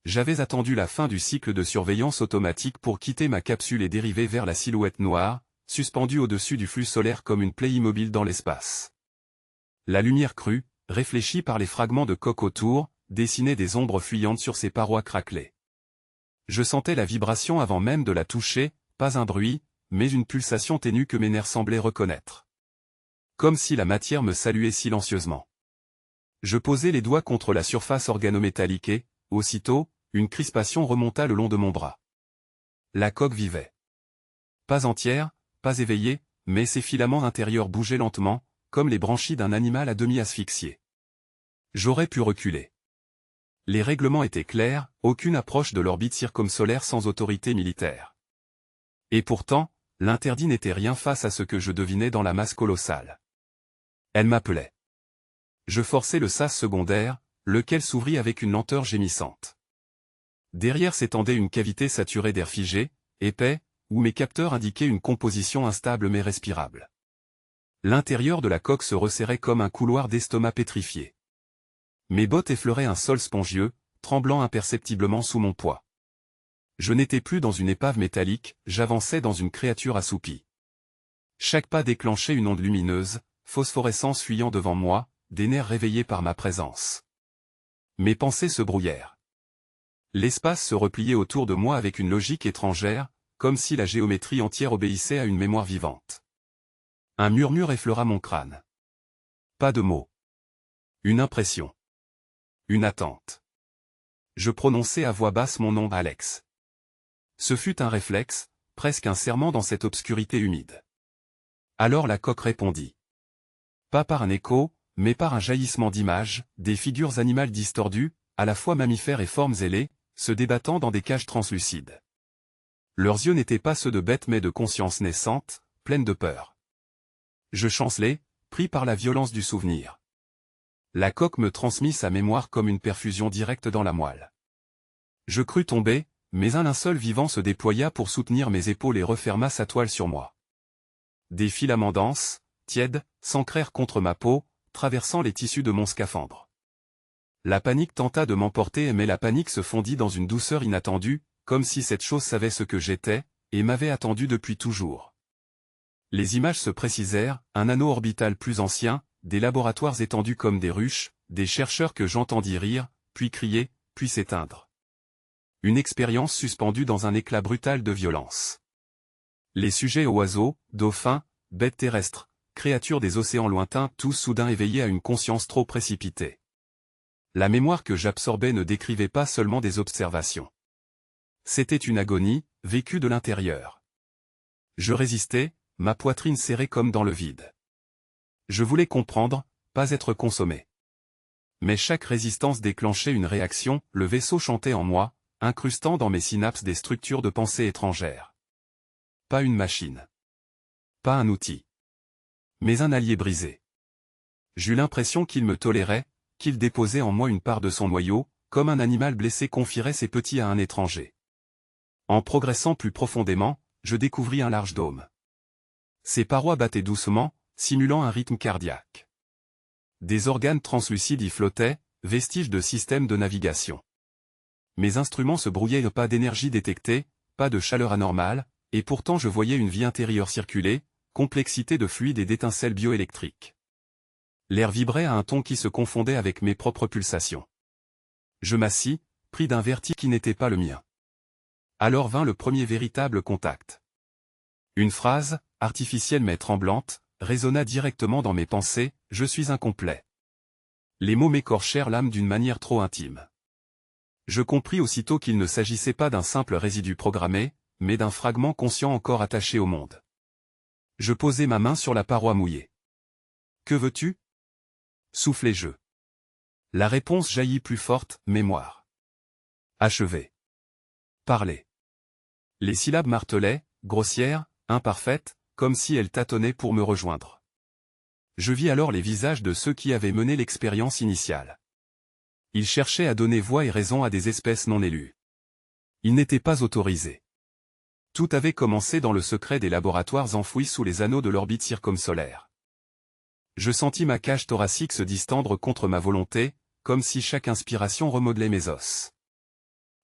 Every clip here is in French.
J'avais attendu la fin du cycle de surveillance automatique pour quitter ma capsule et dériver vers la silhouette noire, suspendue au-dessus du flux solaire comme une plaie immobile dans l'espace. La lumière crue, réfléchie par les fragments de coque autour, dessinait des ombres fuyantes sur ses parois craquelées. Je sentais la vibration avant même de la toucher, pas un bruit, mais une pulsation ténue que mes nerfs semblaient reconnaître. Comme si la matière me saluait silencieusement. Je posai les doigts contre la surface organométallique et, aussitôt, une crispation remonta le long de mon bras. La coque vivait. Pas entière, pas éveillée, mais ses filaments intérieurs bougeaient lentement, comme les branchies d'un animal à demi asphyxié. J'aurais pu reculer. Les règlements étaient clairs, aucune approche de l'orbite circumsolaire sans autorité militaire. Et pourtant, l'interdit n'était rien face à ce que je devinais dans la masse colossale. Elle m'appelait. Je forçai le sas secondaire, lequel s'ouvrit avec une lenteur gémissante. Derrière s'étendait une cavité saturée d'air figé, épais, où mes capteurs indiquaient une composition instable mais respirable. L'intérieur de la coque se resserrait comme un couloir d'estomac pétrifié. Mes bottes effleuraient un sol spongieux, tremblant imperceptiblement sous mon poids. Je n'étais plus dans une épave métallique, j'avançais dans une créature assoupie. Chaque pas déclenchait une onde lumineuse, phosphorescence fuyant devant moi, des nerfs réveillés par ma présence. Mes pensées se brouillèrent. L'espace se repliait autour de moi avec une logique étrangère, comme si la géométrie entière obéissait à une mémoire vivante. Un murmure effleura mon crâne. Pas de mots. Une impression. Une attente. Je prononçai à voix basse mon nom Alex. Ce fut un réflexe, presque un serment dans cette obscurité humide. Alors la coque répondit. Pas par un écho, mais par un jaillissement d'images, des figures animales distordues, à la fois mammifères et formes ailées, se débattant dans des cages translucides. Leurs yeux n'étaient pas ceux de bêtes mais de conscience naissante, pleine de peur. Je chancelai, pris par la violence du souvenir. La coque me transmit sa mémoire comme une perfusion directe dans la moelle. Je crus tomber, mais un linceul vivant se déploya pour soutenir mes épaules et referma sa toile sur moi. Des filaments denses, tièdes, s'ancrèrent contre ma peau, traversant les tissus de mon scaphandre. La panique tenta de m'emporter mais la panique se fondit dans une douceur inattendue, comme si cette chose savait ce que j'étais, et m'avait attendu depuis toujours. Les images se précisèrent, un anneau orbital plus ancien, des laboratoires étendus comme des ruches, des chercheurs que j'entendis rire, puis crier, puis s'éteindre. Une expérience suspendue dans un éclat brutal de violence. Les sujets oiseaux, dauphins, bêtes terrestres, créatures des océans lointains, tous soudain éveillés à une conscience trop précipitée. La mémoire que j'absorbais ne décrivait pas seulement des observations. C'était une agonie, vécue de l'intérieur. Je résistais, ma poitrine serrée comme dans le vide. Je voulais comprendre, pas être consommé. Mais chaque résistance déclenchait une réaction, le vaisseau chantait en moi, incrustant dans mes synapses des structures de pensée étrangères. Pas une machine. Pas un outil. Mais un allié brisé. J'eus l'impression qu'il me tolérait, qu'il déposait en moi une part de son noyau, comme un animal blessé confierait ses petits à un étranger. En progressant plus profondément, je découvris un large dôme. Ses parois battaient doucement, simulant un rythme cardiaque. Des organes translucides y flottaient, vestiges de systèmes de navigation. Mes instruments se brouillaient, pas d'énergie détectée, pas de chaleur anormale, et pourtant je voyais une vie intérieure circuler, complexité de fluides et d'étincelles bioélectriques. L'air vibrait à un ton qui se confondait avec mes propres pulsations. Je m'assis, pris d'un vertige qui n'était pas le mien. Alors vint le premier véritable contact. Une phrase, artificielle mais tremblante, résonna directement dans mes pensées, « Je suis incomplet ». Les mots m'écorchèrent l'âme d'une manière trop intime. Je compris aussitôt qu'il ne s'agissait pas d'un simple résidu programmé, mais d'un fragment conscient encore attaché au monde. Je posai ma main sur la paroi mouillée. « Que veux-tu » soufflai-je. La réponse jaillit plus forte, « Mémoire. » Achever. Parler. Les syllabes martelaient, grossières, imparfaites, comme si elles tâtonnaient pour me rejoindre. Je vis alors les visages de ceux qui avaient mené l'expérience initiale. Ils cherchaient à donner voix et raison à des espèces non élues. Ils n'étaient pas autorisés. Tout avait commencé dans le secret des laboratoires enfouis sous les anneaux de l'orbite circumsolaire. Je sentis ma cage thoracique se distendre contre ma volonté, comme si chaque inspiration remodelait mes os.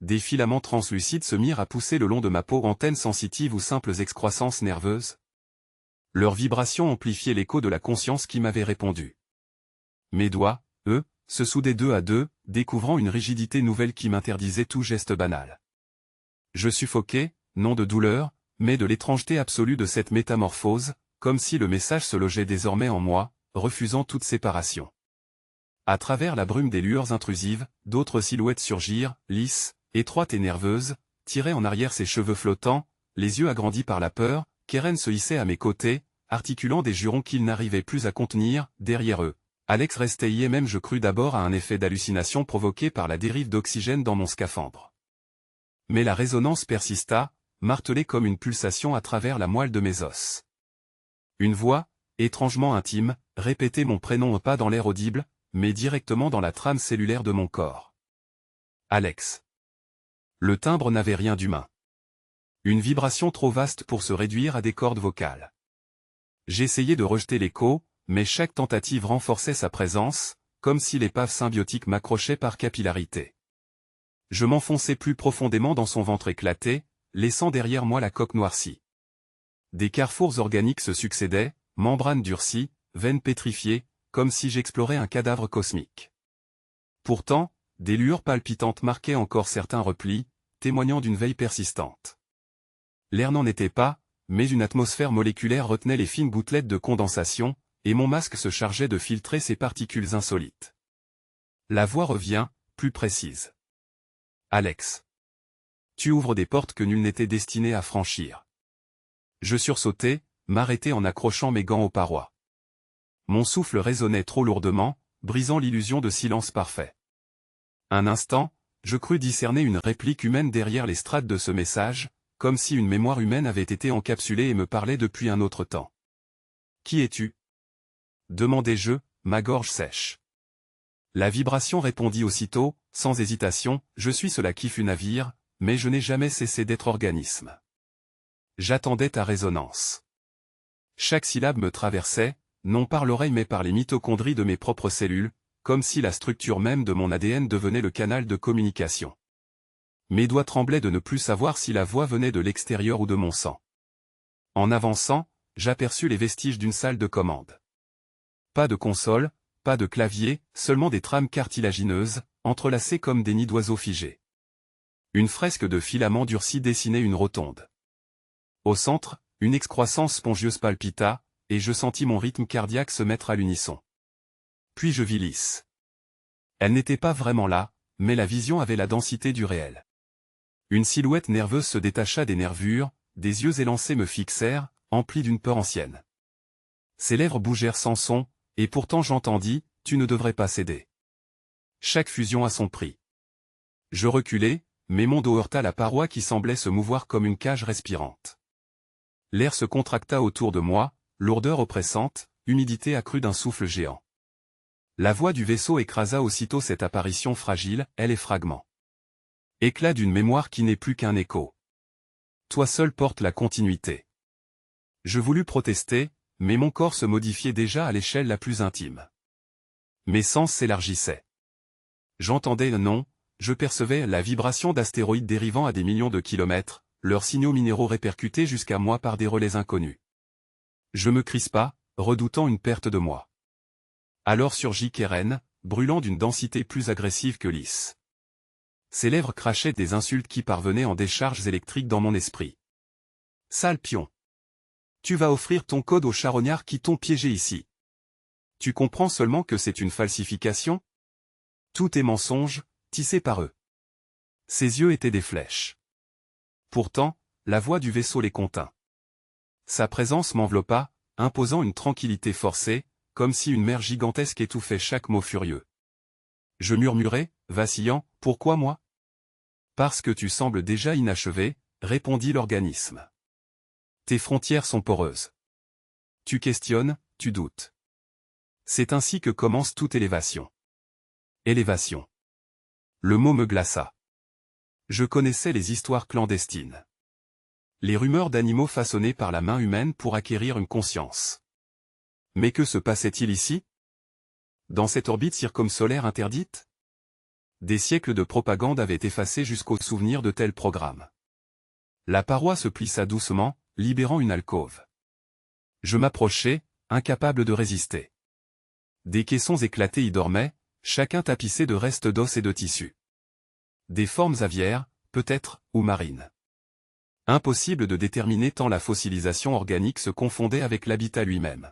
des filaments translucides se mirent à pousser le long de ma peau, antennes sensitives ou simples excroissances nerveuses. Leurs vibrations amplifiaient l'écho de la conscience qui m'avait répondu. Mes doigts, eux, se soudaient deux à deux, découvrant une rigidité nouvelle qui m'interdisait tout geste banal. Je suffoquais, non de douleur, mais de l'étrangeté absolue de cette métamorphose, comme si le message se logeait désormais en moi, refusant toute séparation. À travers la brume des lueurs intrusives, d'autres silhouettes surgirent, lisses, étroites et nerveuses, tiraient en arrière ses cheveux flottants, les yeux agrandis par la peur. Keren se hissait à mes côtés, articulant des jurons qu'il n'arrivait plus à contenir. Derrière eux, Alex restait y, et même je crus d'abord à un effet d'hallucination provoqué par la dérive d'oxygène dans mon scaphandre. Mais la résonance persista, martelée comme une pulsation à travers la moelle de mes os. Une voix, étrangement intime, répétait mon prénom pas dans l'air audible, mais directement dans la trame cellulaire de mon corps. Alex. Le timbre n'avait rien d'humain. Une vibration trop vaste pour se réduire à des cordes vocales. J'essayais de rejeter l'écho, mais chaque tentative renforçait sa présence, comme si l'épave symbiotique m'accrochait par capillarité. Je m'enfonçais plus profondément dans son ventre éclaté, laissant derrière moi la coque noircie. Des carrefours organiques se succédaient, membranes durcies, veines pétrifiées, comme si j'explorais un cadavre cosmique. Pourtant, des lueurs palpitantes marquaient encore certains replis, témoignant d'une veille persistante. L'air n'en était pas, mais une atmosphère moléculaire retenait les fines gouttelettes de condensation, et mon masque se chargeait de filtrer ces particules insolites. La voix revient, plus précise. Alex. Tu ouvres des portes que nul n'était destiné à franchir. Je sursautai, m'arrêtai en accrochant mes gants aux parois. Mon souffle résonnait trop lourdement, brisant l'illusion de silence parfait. Un instant, je crus discerner une réplique humaine derrière les strates de ce message, comme si une mémoire humaine avait été encapsulée et me parlait depuis un autre temps. « Qui es-tu » demandai-je, ma gorge sèche. La vibration répondit aussitôt, sans hésitation, « Je suis cela qui fut navire, mais je n'ai jamais cessé d'être organisme. » J'attendais ta résonance. Chaque syllabe me traversait, non par l'oreille mais par les mitochondries de mes propres cellules, comme si la structure même de mon ADN devenait le canal de communication. Mes doigts tremblaient de ne plus savoir si la voix venait de l'extérieur ou de mon sang. En avançant, j'aperçus les vestiges d'une salle de commande. Pas de console, pas de clavier, seulement des trames cartilagineuses, entrelacées comme des nids d'oiseaux figés. Une fresque de filaments durcis dessinait une rotonde. Au centre, une excroissance spongieuse palpita, et je sentis mon rythme cardiaque se mettre à l'unisson. Puis je vis Lys. Elle n'était pas vraiment là, mais la vision avait la densité du réel. Une silhouette nerveuse se détacha des nervures, des yeux élancés me fixèrent, emplis d'une peur ancienne. Ses lèvres bougèrent sans son, et pourtant j'entendis, « Tu ne devrais pas céder. » Chaque fusion a son prix. Je reculai, mais mon dos heurta la paroi qui semblait se mouvoir comme une cage respirante. L'air se contracta autour de moi, lourdeur oppressante, humidité accrue d'un souffle géant. La voix du vaisseau écrasa aussitôt cette apparition fragile, elle est fragment. Éclat d'une mémoire qui n'est plus qu'un écho. Toi seul portes la continuité. Je voulus protester, mais mon corps se modifiait déjà à l'échelle la plus intime. Mes sens s'élargissaient. J'entendais non, je percevais la vibration d'astéroïdes dérivant à des millions de kilomètres, leurs signaux minéraux répercutés jusqu'à moi par des relais inconnus. Je me crispa, redoutant une perte de moi. Alors surgit Keren, brûlant d'une densité plus agressive que Lys. Ses lèvres crachaient des insultes qui parvenaient en décharges électriques dans mon esprit. Sale pion. Tu vas offrir ton code aux charognards qui t'ont piégé ici. Tu comprends seulement que c'est une falsification? Tout est mensonge, tissé par eux. Ses yeux étaient des flèches. Pourtant, la voix du vaisseau les contint. Sa présence m'enveloppa, imposant une tranquillité forcée, comme si une mer gigantesque étouffait chaque mot furieux. Je murmurai, vacillant, « Pourquoi moi ?»« Parce que tu sembles déjà inachevé, » répondit l'organisme. Tes frontières sont poreuses. Tu questionnes, tu doutes. C'est ainsi que commence toute élévation. Élévation. Le mot me glaça. Je connaissais les histoires clandestines. Les rumeurs d'animaux façonnés par la main humaine pour acquérir une conscience. Mais que se passait-il ici? Dans cette orbite circumsolaire interdite? Des siècles de propagande avaient effacé jusqu'au souvenir de tels programmes. La paroi se plissa doucement, libérant une alcôve. Je m'approchai, incapable de résister. Des caissons éclatés y dormaient, chacun tapissé de restes d'os et de tissus. Des formes aviaires, peut-être, ou marines. Impossible de déterminer tant la fossilisation organique se confondait avec l'habitat lui-même.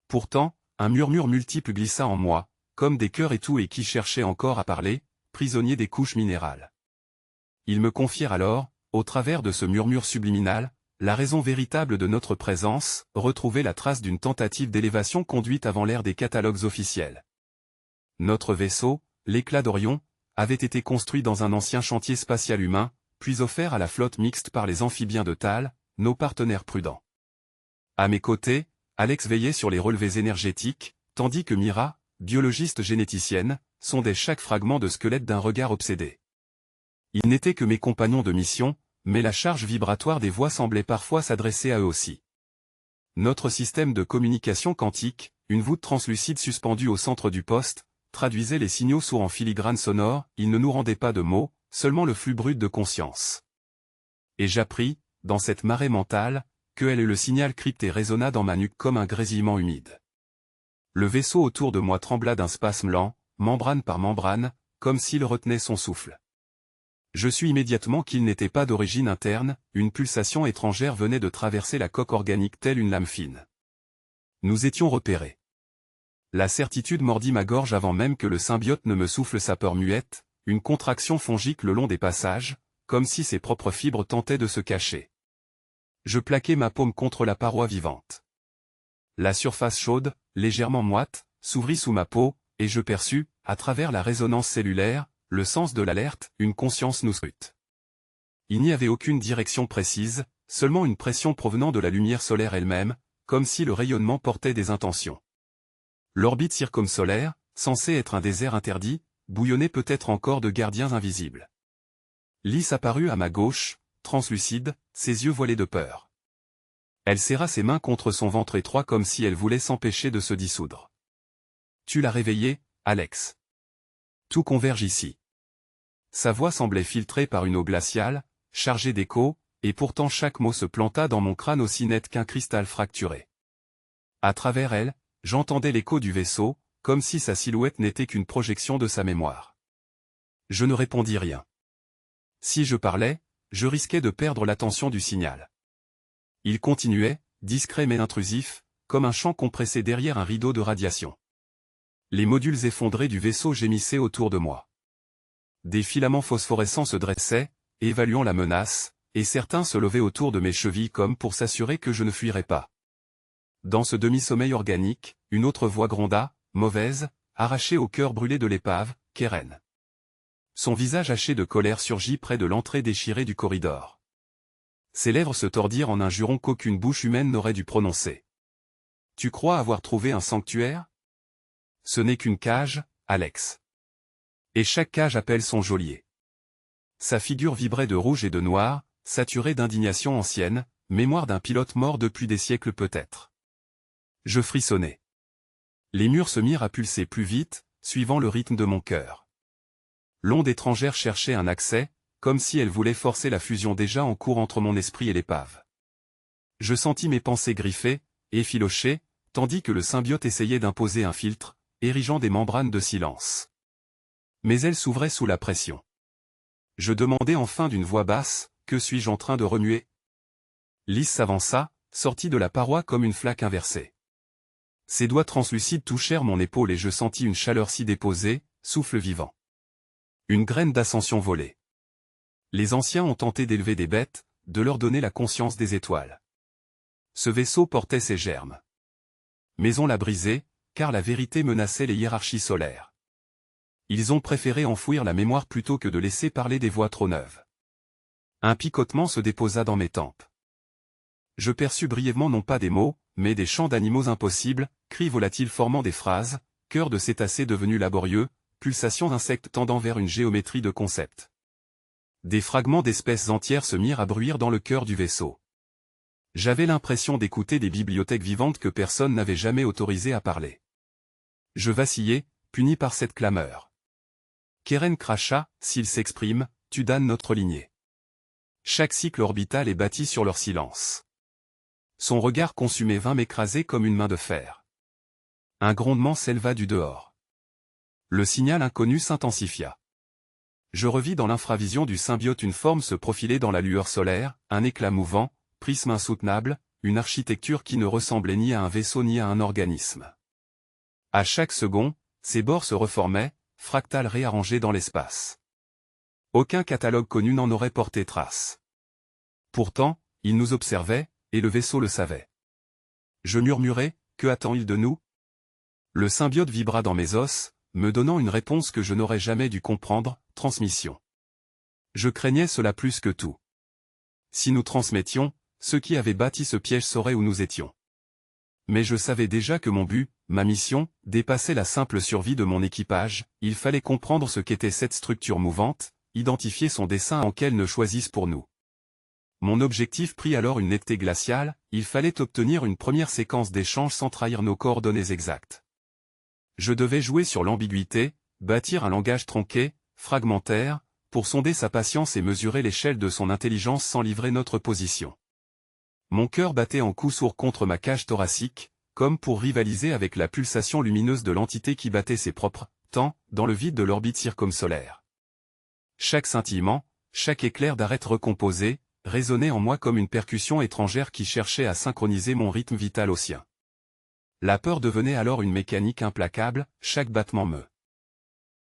Pourtant, un murmure multiple glissa en moi, comme des cœurs étoués qui cherchaient encore à parler, prisonniers des couches minérales. Ils me confièrent alors, au travers de ce murmure subliminal, la raison véritable de notre présence, retrouver la trace d'une tentative d'élévation conduite avant l'ère des catalogues officiels. Notre vaisseau, l'Éclat d'Orion, avait été construit dans un ancien chantier spatial humain, puis offert à la flotte mixte par les amphibiens de Thal, nos partenaires prudents. À mes côtés, Alex veillait sur les relevés énergétiques, tandis que Mira, biologiste généticienne, sondait chaque fragment de squelette d'un regard obsédé. Ils n'étaient que mes compagnons de mission, mais la charge vibratoire des voix semblait parfois s'adresser à eux aussi. Notre système de communication quantique, une voûte translucide suspendue au centre du poste, traduisait les signaux sourds en filigrane sonore, il ne nous rendait pas de mots, seulement le flux brut de conscience. Et j'appris, dans cette marée mentale, que le signal crypté résonna dans ma nuque comme un grésillement humide. Le vaisseau autour de moi trembla d'un spasme lent, membrane par membrane, comme s'il retenait son souffle. Je sus immédiatement qu'il n'était pas d'origine interne, une pulsation étrangère venait de traverser la coque organique telle une lame fine. Nous étions repérés. La certitude mordit ma gorge avant même que le symbiote ne me souffle sa peur muette, une contraction fongique le long des passages, comme si ses propres fibres tentaient de se cacher. Je plaquai ma paume contre la paroi vivante. La surface chaude, légèrement moite, s'ouvrit sous ma peau, et je perçus, à travers la résonance cellulaire, le sens de l'alerte, une conscience nous scrute. Il n'y avait aucune direction précise, seulement une pression provenant de la lumière solaire elle-même, comme si le rayonnement portait des intentions. L'orbite circumsolaire, censée être un désert interdit, bouillonnait peut-être encore de gardiens invisibles. Lys apparut à ma gauche, translucide, ses yeux voilés de peur. Elle serra ses mains contre son ventre étroit comme si elle voulait s'empêcher de se dissoudre. « Tu l'as réveillé, Alex. Tout converge ici. » Sa voix semblait filtrée par une eau glaciale, chargée d'écho, et pourtant chaque mot se planta dans mon crâne aussi net qu'un cristal fracturé. À travers elle, j'entendais l'écho du vaisseau, comme si sa silhouette n'était qu'une projection de sa mémoire. Je ne répondis rien. Si je parlais, je risquais de perdre l'attention du signal. Il continuait, discret mais intrusif, comme un chant compressé derrière un rideau de radiation. Les modules effondrés du vaisseau gémissaient autour de moi. Des filaments phosphorescents se dressaient, évaluant la menace, et certains se levaient autour de mes chevilles comme pour s'assurer que je ne fuirais pas. Dans ce demi-sommeil organique, une autre voix gronda, mauvaise, arrachée au cœur brûlé de l'épave, Keren. Son visage haché de colère surgit près de l'entrée déchirée du corridor. Ses lèvres se tordirent en un juron qu'aucune bouche humaine n'aurait dû prononcer. « Tu crois avoir trouvé un sanctuaire ? Ce n'est qu'une cage, Alex. Et chaque cage appelle son geôlier. » Sa figure vibrait de rouge et de noir, saturée d'indignation ancienne, mémoire d'un pilote mort depuis des siècles peut-être. Je frissonnai. Les murs se mirent à pulser plus vite, suivant le rythme de mon cœur. L'onde étrangère cherchait un accès, comme si elle voulait forcer la fusion déjà en cours entre mon esprit et l'épave. Je sentis mes pensées griffées, effilochées, tandis que le symbiote essayait d'imposer un filtre, érigeant des membranes de silence. Mais elles s'ouvraient sous la pression. Je demandai enfin d'une voix basse, « Que suis-je en train de remuer ?» Lys s'avança, sortit de la paroi comme une flaque inversée. Ses doigts translucides touchèrent mon épaule et je sentis une chaleur si déposée, souffle vivant. Une graine d'ascension volait. Les anciens ont tenté d'élever des bêtes, de leur donner la conscience des étoiles. Ce vaisseau portait ses germes. Mais on l'a brisé, car la vérité menaçait les hiérarchies solaires. Ils ont préféré enfouir la mémoire plutôt que de laisser parler des voix trop neuves. Un picotement se déposa dans mes tempes. Je perçus brièvement non pas des mots, mais des chants d'animaux impossibles, cris volatiles formant des phrases, chœurs de cétacés devenus laborieux, pulsations d'insectes tendant vers une géométrie de concepts. Des fragments d'espèces entières se mirent à bruire dans le cœur du vaisseau. J'avais l'impression d'écouter des bibliothèques vivantes que personne n'avait jamais autorisées à parler. Je vacillais, puni par cette clameur. Keren cracha, s'il s'exprime, tu damnes notre lignée. Chaque cycle orbital est bâti sur leur silence. Son regard consumé vint m'écraser comme une main de fer. Un grondement s'éleva du dehors. Le signal inconnu s'intensifia. Je revis dans l'infravision du symbiote une forme se profiler dans la lueur solaire, un éclat mouvant, prisme insoutenable, une architecture qui ne ressemblait ni à un vaisseau ni à un organisme. À chaque second, ses bords se reformaient, fractales réarrangées dans l'espace. Aucun catalogue connu n'en aurait porté trace. Pourtant, il nous observait, et le vaisseau le savait. Je murmurai, que attend-il de nous? Le symbiote vibra dans mes os, me donnant une réponse que je n'aurais jamais dû comprendre, transmission. Je craignais cela plus que tout. Si nous transmettions, ceux qui avaient bâti ce piège sauraient où nous étions. Mais je savais déjà que mon but, ma mission, dépassait la simple survie de mon équipage, il fallait comprendre ce qu'était cette structure mouvante, identifier son dessein en qu'elle ne choisisse pour nous. Mon objectif prit alors une netteté glaciale, il fallait obtenir une première séquence d'échange sans trahir nos coordonnées exactes. Je devais jouer sur l'ambiguïté, bâtir un langage tronqué, fragmentaire, pour sonder sa patience et mesurer l'échelle de son intelligence sans livrer notre position. Mon cœur battait en coups sourds contre ma cage thoracique, comme pour rivaliser avec la pulsation lumineuse de l'entité qui battait ses propres temps dans le vide de l'orbite circumsolaire. Chaque scintillement, chaque éclair d'arête recomposé, résonnait en moi comme une percussion étrangère qui cherchait à synchroniser mon rythme vital au sien. La peur devenait alors une mécanique implacable, chaque battement me